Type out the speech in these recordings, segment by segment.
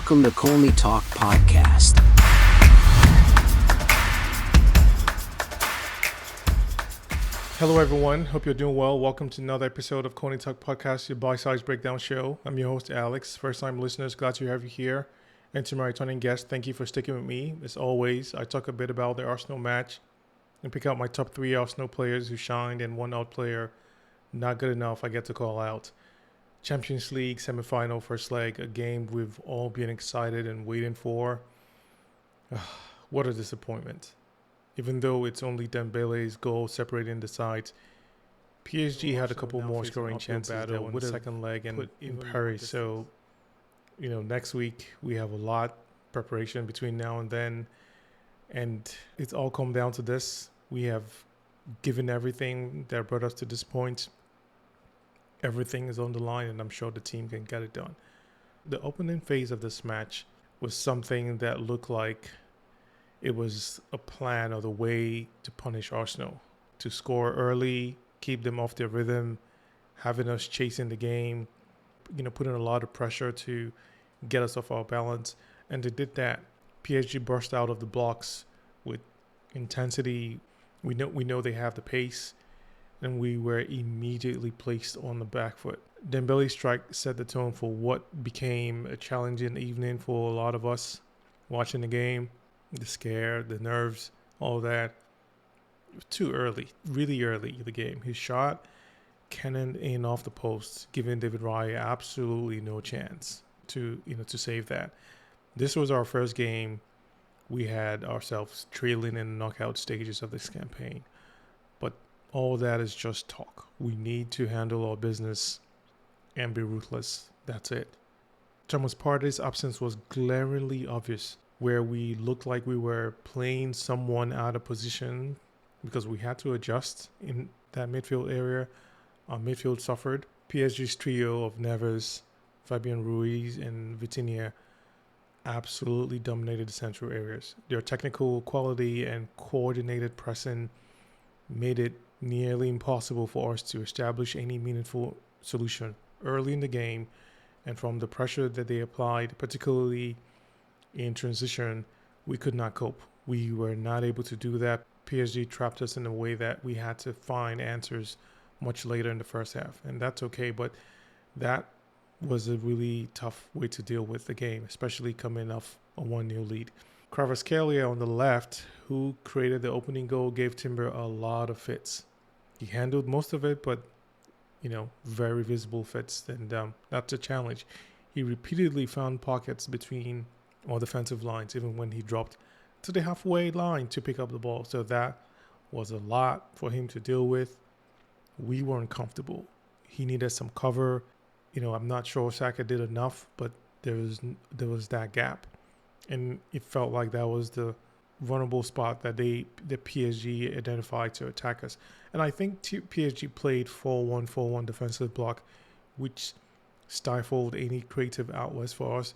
Welcome to Colney Talk Podcast. Hello everyone, hope you're doing well. Welcome to another episode of Colney Talk Podcast, your bite-sized breakdown show. I'm your host Alex. First-time listeners, glad to have you here. And to my returning guests, thank you for sticking with me. As always, I talk a bit about the Arsenal match and pick out my top 3 Arsenal players who shined and one out player not good enough I get to call out. Champions League semi-final first leg, a game we've all been excited and waiting for. What a disappointment. Even though it's only Dembélé's goal separating the sides, PSG had a couple more scoring chances that won the second leg and in Paris. So, next week we have a lot preparation between now and then. And it's all come down to this. We have given everything that brought us to this point. Everything is on the line, and I'm sure the team can get it done. The opening phase of this match was something that looked like it was a plan or the way to punish Arsenal, to score early, keep them off their rhythm, having us chasing the game, putting a lot of pressure to get us off our balance. And they did that. PSG burst out of the blocks with intensity. We know they have the pace, and we were immediately placed on the back foot. Dembele's strike set the tone for what became a challenging evening for a lot of us watching the game. The scare, the nerves, all that. It was too early, really early in the game. His shot cannoned in off the post, giving David Raya absolutely no chance to save that. This was our first game we had ourselves trailing in the knockout stages of this campaign. But all that is just talk. We need to handle our business and be ruthless. That's it. Thomas Partey's absence was glaringly obvious, where we looked like we were playing someone out of position because we had to adjust in that midfield area. Our midfield suffered. PSG's trio of Neves, Fabian Ruiz, and Vitinha absolutely dominated the central areas. Their technical quality and coordinated pressing made it nearly impossible for us to establish any meaningful solution early in the game. And from the pressure that they applied, particularly in transition, we could not cope. We were not able to do that. PSG trapped us in a way that we had to find answers much later in the first half. And that's okay, but that was a really tough way to deal with the game, especially coming off a 1-0 lead. Kvaratskhelia on the left, who created the opening goal, gave Timber a lot of fits. He handled most of it, but, very visible fits. And that's a challenge. He repeatedly found pockets between all defensive lines, even when he dropped to the halfway line to pick up the ball. So that was a lot for him to deal with. We weren't comfortable. He needed some cover. I'm not sure Saka did enough, but there was that gap. And it felt like that was the vulnerable spot that the PSG identified to attack us. And I think PSG played 4-1-4-1 defensive block, which stifled any creative outlets for us.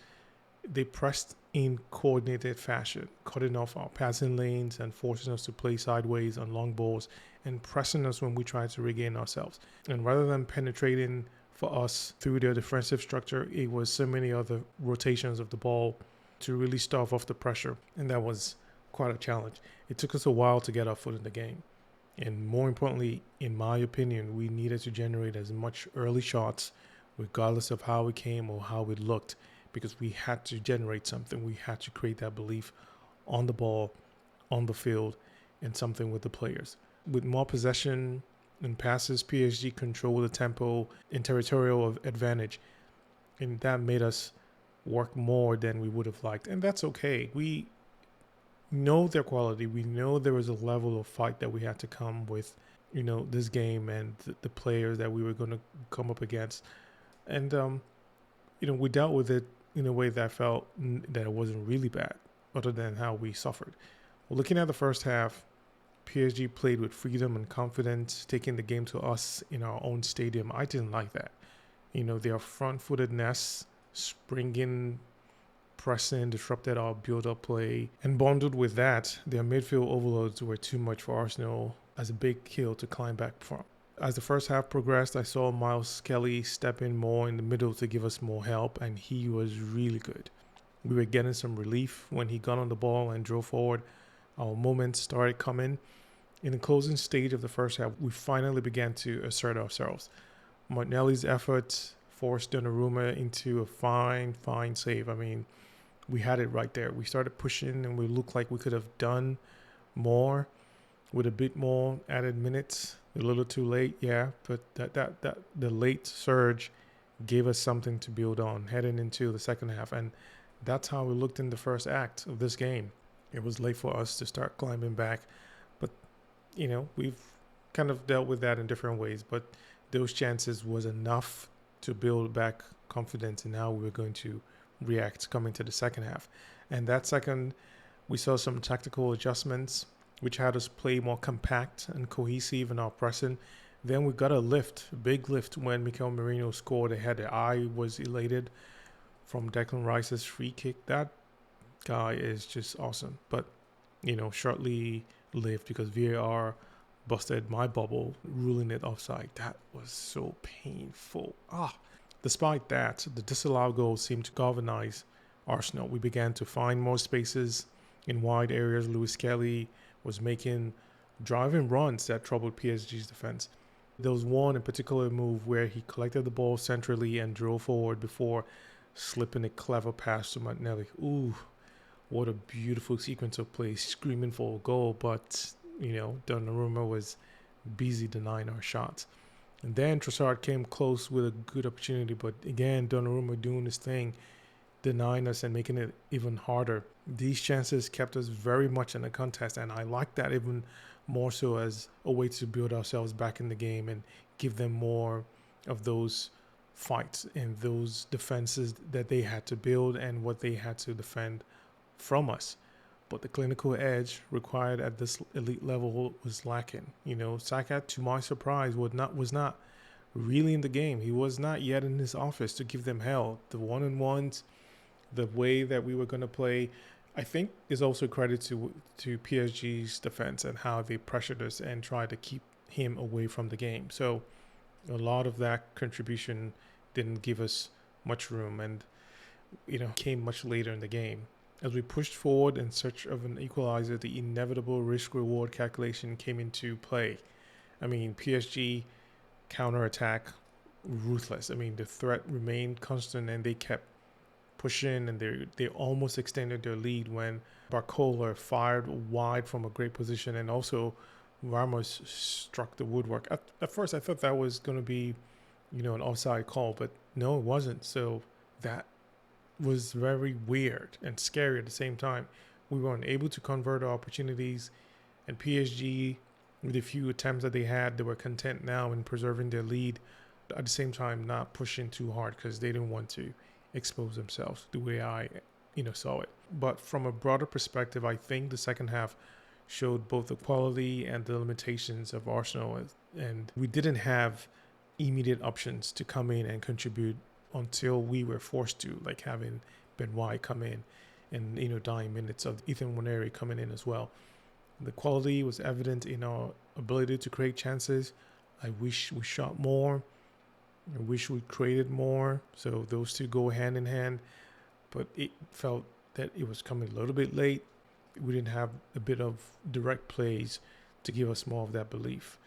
They pressed in coordinated fashion, cutting off our passing lanes and forcing us to play sideways on long balls and pressing us when we tried to regain ourselves. And rather than penetrating for us through their defensive structure, it was so many other rotations of the ball to really stave off the pressure. And that was quite a challenge. It took us a while to get our foot in the game. And more importantly, in my opinion, we needed to generate as much early shots, regardless of how it came or how it looked, because we had to generate something. We had to create that belief on the ball, on the field, and something with the players. With more possession and passes, PSG controlled the tempo and territorial advantage. And that made us work more than we would have liked. And that's okay. We know their quality. We know there was a level of fight that we had to come with, this game and the players that we were going to come up against. And, we dealt with it in a way that felt that it wasn't really bad, other than how we suffered. Well, looking at the first half, PSG played with freedom and confidence, taking the game to us in our own stadium. I didn't like that. Their front-footedness, springing, pressing, disrupted our build-up play. And bundled with that, their midfield overloads were too much for Arsenal as a big hill to climb back from. As the first half progressed, I saw Lewis-Skelly step in more in the middle to give us more help, and he was really good. We were getting some relief when he got on the ball and drove forward. Our moments started coming. In the closing stage of the first half, we finally began to assert ourselves. Martinelli's efforts forced Donnarumma into a fine save. I mean, we had it right there. We started pushing and we looked like we could have done more with a bit more added minutes. A little too late, yeah, but that the late surge gave us something to build on heading into the second half, and that's how we looked in the first act of this game. It was late for us to start climbing back, but we've kind of dealt with that in different ways, but those chances was enough to build back confidence in how we were going to react coming to the second half. And that second, we saw some tactical adjustments which had us play more compact and cohesive in our pressing. Then we got a big lift when Mikel Merino scored a header. I was elated from Declan Rice's free kick. That guy is just awesome. But, shortly lived because VAR busted my bubble, ruling it offside. That was so painful. Despite that, the disallowed goal seemed to galvanize Arsenal. We began to find more spaces in wide areas. Lewis-Skelly was making driving runs that troubled PSG's defense. There was one in particular move where he collected the ball centrally and drove forward before slipping a clever pass to Martinelli. Ooh, what a beautiful sequence of plays, screaming for a goal, but, Donnarumma was busy denying our shots. And then Trossard came close with a good opportunity, but again, Donnarumma doing his thing, denying us and making it even harder. These chances kept us very much in the contest, and I like that even more so as a way to build ourselves back in the game and give them more of those fights and those defenses that they had to build and what they had to defend from us. But the clinical edge required at this elite level was lacking. Saka, to my surprise, was not really in the game. He was not yet in his office to give them hell. The one-on-ones, the way that we were going to play, I think is also credit to PSG's defense and how they pressured us and tried to keep him away from the game. So a lot of that contribution didn't give us much room and, came much later in the game. As we pushed forward in search of an equalizer, the inevitable risk-reward calculation came into play. I mean, PSG counterattack, ruthless. I mean, the threat remained constant and they kept pushing and they almost extended their lead when Barcola fired wide from a great position and also Ramos struck the woodwork. At first, I thought that was going to be, an offside call, but no, it wasn't. So that was very weird and scary at the same time. We weren't able to convert our opportunities, and PSG, with the few attempts that they had, they were content now in preserving their lead. At the same time, not pushing too hard because they didn't want to expose themselves the way I, saw it. But from a broader perspective, I think the second half showed both the quality and the limitations of Arsenal, and we didn't have immediate options to come in and contribute until we were forced to, like having Ben White come in and, dying minutes of Ethan Nwaneri coming in as well. The quality was evident in our ability to create chances. I wish we shot more. I wish we created more. So those two go hand in hand. But it felt that it was coming a little bit late. We didn't have a bit of direct plays to give us more of that belief.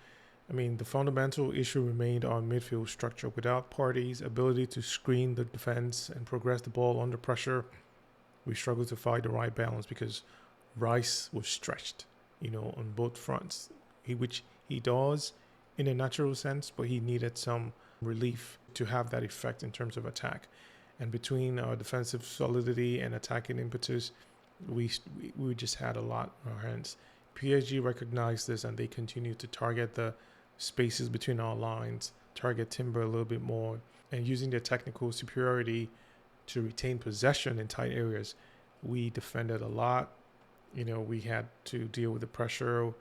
I mean, the fundamental issue remained our midfield structure. Without Partey's ability to screen the defense and progress the ball under pressure, we struggled to find the right balance because Rice was stretched, on both fronts, which he does in a natural sense, but he needed some relief to have that effect in terms of attack. And between our defensive solidity and attacking impetus, we just had a lot on our hands. PSG recognized this and they continued to target the spaces between our lines, target Timber a little bit more, and using their technical superiority to retain possession in tight areas. We defended a lot. We had to deal with the pressure,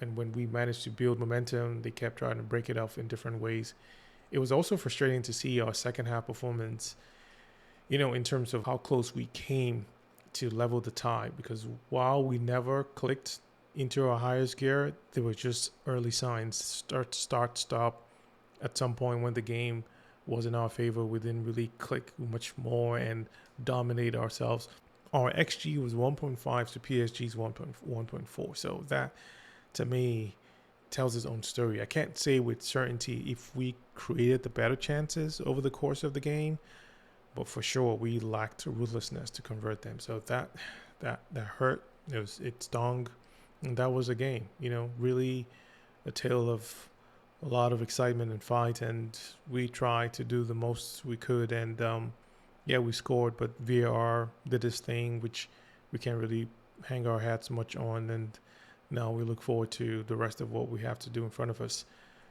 and when we managed to build momentum, they kept trying to break it off in different ways. It was also frustrating to see our second half performance, in terms of how close we came to level the tie, because while we never clicked into our highest gear, there were just early signs, start, stop at some point when the game was in our favor. We didn't really click much more and dominate ourselves. Our XG was 1.5 to PSG's 1.4. So that, to me, tells its own story. I can't say with certainty if we created the better chances over the course of the game, but for sure we lacked ruthlessness to convert them. So that hurt. It stung, and that was a game. Really a tale of a lot of excitement and fight, and we tried to do the most we could, and we scored, but VAR did this thing which we can't really hang our hats much on, and now we look forward to the rest of what we have to do in front of us.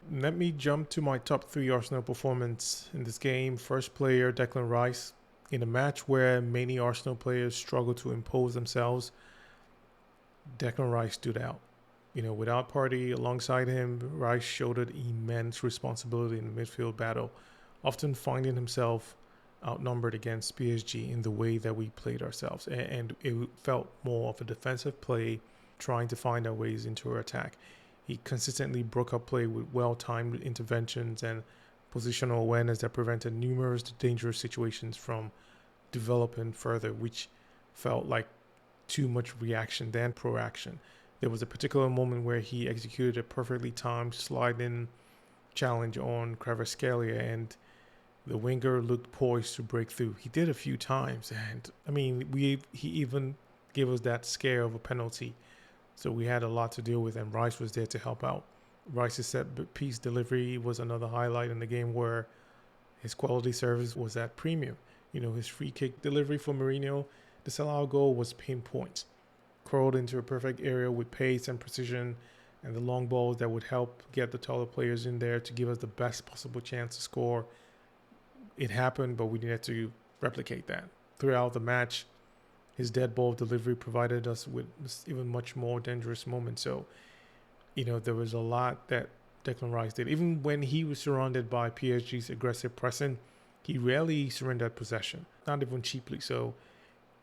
Let me jump to my top 3 Arsenal performance in this game. First player, Declan Rice. In a match where many Arsenal players struggled to impose themselves, Declan Rice stood out. Without Partey alongside him, Rice shouldered immense responsibility in the midfield battle, often finding himself outnumbered against PSG in the way that we played ourselves. And it felt more of a defensive play, trying to find our ways into our attack. He consistently broke up play with well-timed interventions and positional awareness that prevented numerous dangerous situations from developing further, which felt like too much reaction than proaction. There was a particular moment where he executed a perfectly timed slide-in challenge on Kvaratskhelia, and the winger looked poised to break through. He did a few times, and he even gave us that scare of a penalty. So we had a lot to deal with, and Rice was there to help out. Rice's set-piece delivery was another highlight in the game where his quality service was at premium. His free kick delivery for Merino, the sellout goal was pinpoint. Curled into a perfect area with pace and precision, and the long balls that would help get the taller players in there to give us the best possible chance to score. It happened, but we needed to replicate that. Throughout the match, his dead ball delivery provided us with even much more dangerous moments. So, there was a lot that Declan Rice did. Even when he was surrounded by PSG's aggressive pressing, he rarely surrendered possession, not even cheaply. So,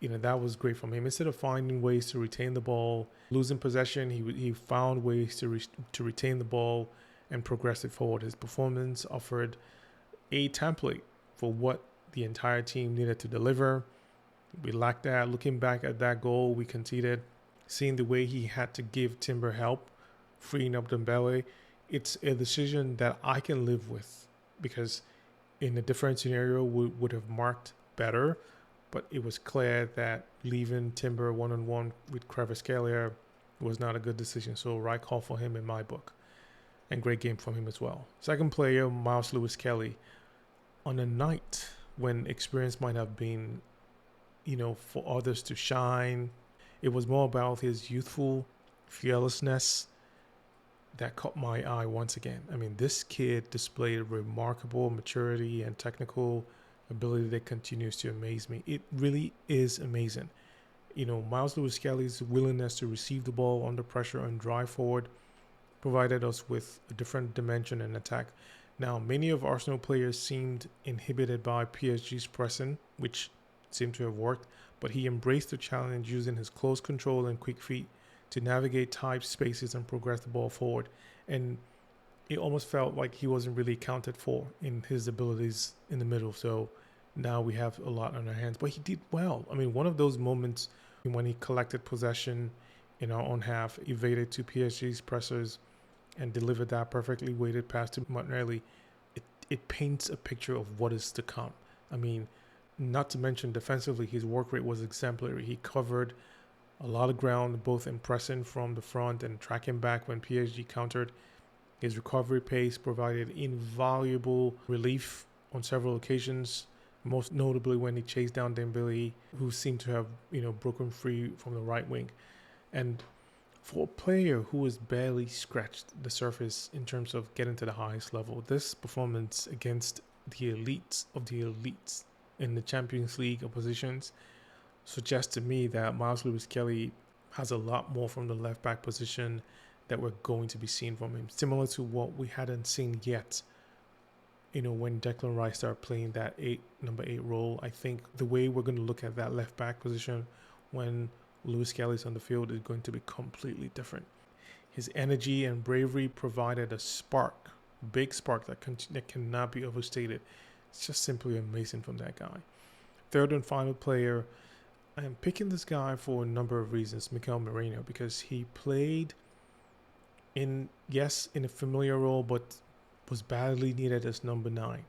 that was great from him. Instead of finding ways to retain the ball, losing possession, he found ways to retain the ball and progress it forward. His performance offered a template for what the entire team needed to deliver. We lacked that. Looking back at that goal we conceded, seeing the way he had to give Timber help, freeing up Dembélé, it's a decision that I can live with, because in a different scenario we would have marked better, but it was clear that leaving Timber one-on-one with Kvaratskhelia was not a good decision. So right call for him in my book, and great game from him as well. Second player, Lewis-Skelly. On a night when experience might have been for others to shine, it was more about his youthful fearlessness that caught my eye once again. This kid displayed remarkable maturity and technical ability that continues to amaze me. It really is amazing. Lewis-Skelly's willingness to receive the ball under pressure and drive forward provided us with a different dimension in attack. Now, many of Arsenal players seemed inhibited by PSG's pressing, which seemed to have worked, but he embraced the challenge using his close control and quick feet to navigate tight spaces and progress the ball forward. And it almost felt like he wasn't really accounted for in his abilities in the middle. So now we have a lot on our hands, but he did well. One of those moments when he collected possession in our own half, evaded to PSG's pressers, and delivered that perfectly weighted pass to Martinelli, it paints a picture of what is to come. Not to mention defensively, his work rate was exemplary. He covered a lot of ground, both in pressing from the front and tracking back when PSG countered. His recovery pace provided invaluable relief on several occasions, most notably when he chased down Dembélé, who seemed to have, broken free from the right wing. And for a player who has barely scratched the surface in terms of getting to the highest level, this performance against the elites of the elites in the Champions League oppositions suggests to me that Lewis-Skelly has a lot more from the left back position that we're going to be seeing from him, similar to what we hadn't seen yet. When Declan Rice started playing that number 8 role, I think the way we're going to look at that left back position when Lewis-Skelly's on the field is going to be completely different. His energy and bravery provided a spark, big spark that cannot be overstated. It's just simply amazing from that guy. Third and final player, I am picking this guy for a number of reasons, Mikel Merino, because he played in a familiar role, but was badly needed as number 9.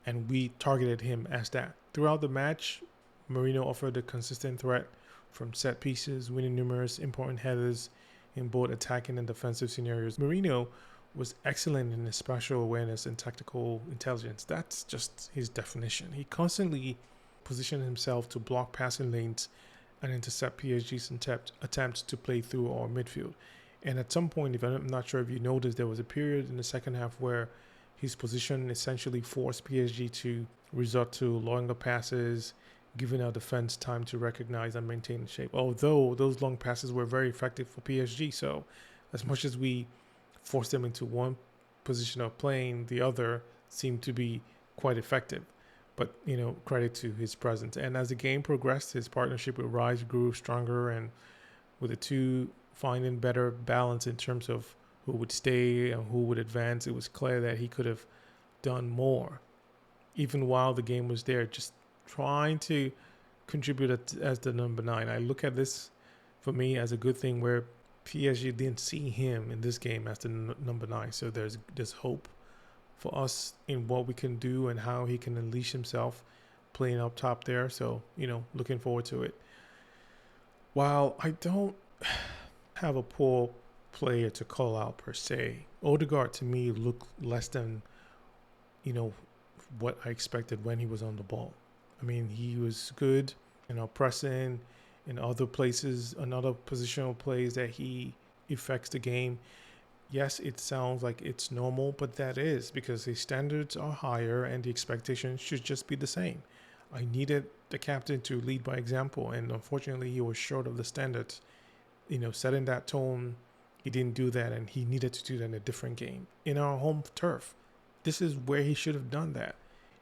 And we targeted him as that. Throughout the match, Merino offered a consistent threat from set pieces, winning numerous important headers in both attacking and defensive scenarios. Merino was excellent in his spatial awareness and tactical intelligence. That's just his definition. He constantly positioned himself to block passing lanes and intercept PSG's attempts to play through our midfield. And at some point, if I'm not sure if you noticed, there was a period in the second half where his position essentially forced PSG to resort to longer passes, giving our defense time to recognize and maintain shape. Although those long passes were very effective for PSG, so as much as we forced them into one position of playing, the other seemed to be quite effective. But, credit to his presence. And as the game progressed, his partnership with Rice grew stronger, and with the two finding better balance in terms of who would stay and who would advance, it was clear that he could have done more. Even while the game was there, just trying to contribute as the number 9. I look at this, for me, as a good thing where PSG didn't see him in this game as the number 9. So there's hope for us in what we can do and how he can unleash himself playing up top there. So, looking forward to it. While I don't have a poor player to call out per se, Odegaard to me looked less than, what I expected when he was on the ball. I mean, he was good, pressing in other places, another positional plays that he affects the game. Yes, it sounds like it's normal, but that is because his standards are higher and the expectations should just be the same. I needed the captain to lead by example, and unfortunately he was short of the standards. Setting that tone, he didn't do that, and he needed to do that in a different game. In our home turf, this is where he should have done that.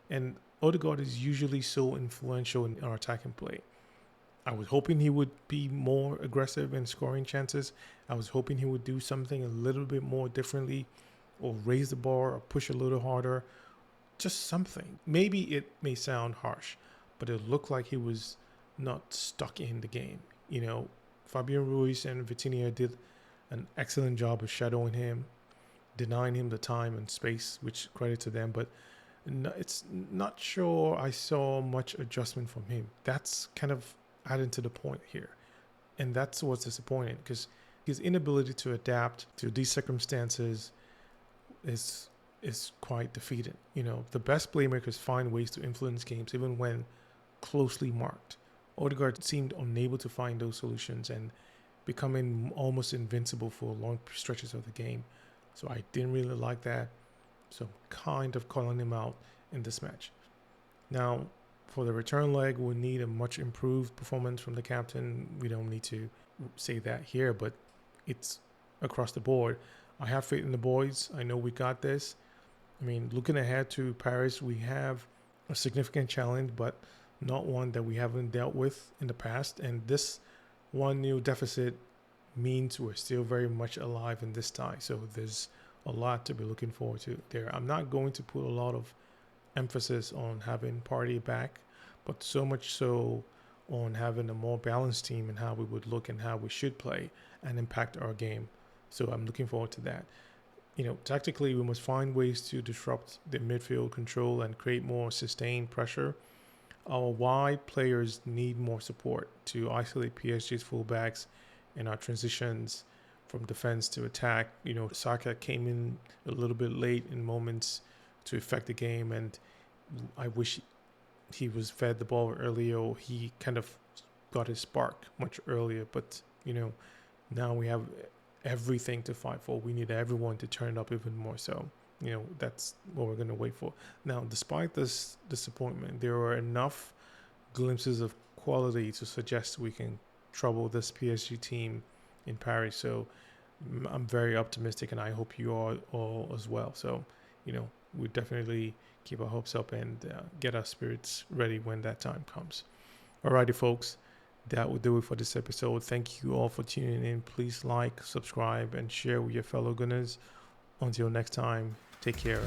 And Odegaard is usually so influential in our attacking play. I was hoping he would be more aggressive in scoring chances. I was hoping he would do something a little bit more differently, or raise the bar or push a little harder. Just something. Maybe it may sound harsh, but it looked like he was not stuck in the game. Fabian Ruiz and Vitinha did an excellent job of shadowing him, denying him the time and space, which credit to them. But it's not sure I saw much adjustment from him. That's kind of adding to the point here. And that's what's disappointing, because his inability to adapt to these circumstances is quite defeating. The best playmakers find ways to influence games even when closely marked. Odegaard seemed unable to find those solutions and becoming almost invincible for long stretches of the game. So I didn't really like that. So kind of calling him out in this match. Now, for the return leg, we'll need a much improved performance from the captain. We don't need to say that here, but it's across the board. I have faith in the boys. I know we got this. I mean, looking ahead to Paris, we have a significant challenge, but not one that we haven't dealt with in the past. And this one new deficit means we're still very much alive in this tie. So there's a lot to be looking forward to there. I'm not going to put a lot of emphasis on having Partey back, but so much so on having a more balanced team and how we would look and how we should play and impact our game. So I'm looking forward to that. Tactically, we must find ways to disrupt the midfield control and create more sustained pressure. Our wide players need more support to isolate PSG's fullbacks in our transitions from defense to attack. Saka came in a little bit late in moments to affect the game, and I wish he was fed the ball earlier. He kind of got his spark much earlier, but now we have everything to fight for. We need everyone to turn up even more. So that's what we're going to wait for. Now, despite this disappointment, there are enough glimpses of quality to suggest we can trouble this PSG team in Paris. So I'm very optimistic, and I hope you are all as well. So we definitely keep our hopes up and get our spirits ready when that time comes. Alrighty, folks, that will do it for this episode. Thank you all for tuning in. Please like, subscribe, and share with your fellow Gunners. Until next time, take care.